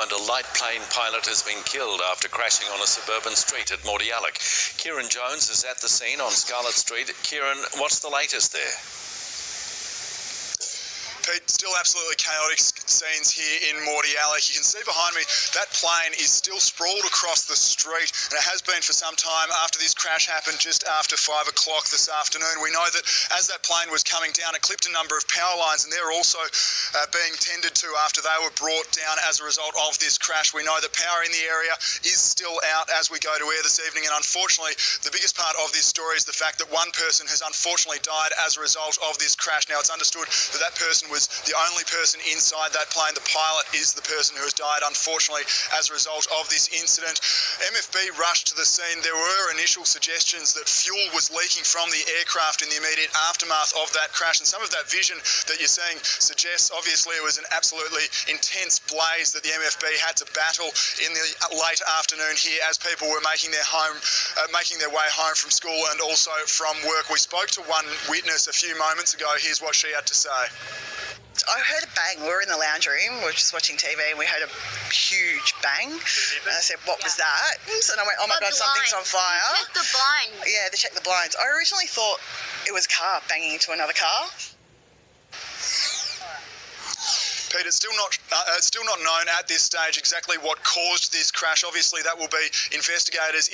and a light plane pilot has been killed after crashing on a suburban street at Mordialloc. Kieran Jones is at the scene on Scarlet Street. Kieran, what's the latest there? Pete, still absolutely chaotic scenes here in Mordialloc. You can see behind me that plane is still sprawled across the street, and it has been for some time after this crash happened just after 5 o'clock this afternoon. We know that as that plane was coming down, it clipped a number of power lines, and they're also being tended to after they were brought down as a result of this crash. We know that power in the area is still out as we go to air this evening, and unfortunately, the biggest part of this story is the fact that one person has unfortunately died as a result of this crash. Now, it's understood that that person was the only person inside that plane. The pilot is the person who has died, unfortunately, as a result of this incident. MFB rushed to the scene. There were initial suggestions that fuel was leaking from the aircraft in the immediate aftermath of that crash, and some of that vision that you're seeing suggests obviously it was an absolutely intense blaze that the MFB had to battle in the late afternoon here as people were making their way home from school and also from work. We spoke to one witness a few moments ago. Here's what she had to say. I heard a bang. We were in the lounge room, we were just watching TV, and we heard a huge bang. And I said, what was that? And I went, oh my God, something's on fire. Check the blinds. Yeah, they checked the blinds. I originally thought it was a car banging into another car. Pete, it's still not known at this stage exactly what caused this crash. Obviously, that will be investigated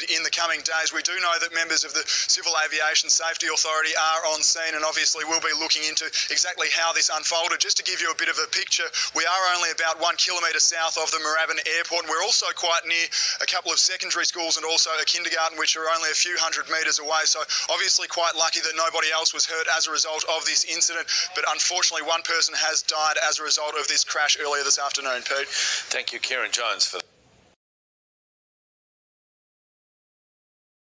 in the coming days. We do know that members of the Civil Aviation Safety Authority are on scene, and obviously we'll be looking into exactly how this unfolded. Just to give you a bit of a picture, we are only about 1 kilometre south of the Moorabbin Airport, and we're also quite near a couple of secondary schools and also a kindergarten, which are only a few hundred metres away. So obviously quite lucky that nobody else was hurt as a result of this incident, but unfortunately one person has died as a result of this crash earlier this afternoon, Pete. Thank you, Kieran Jones, for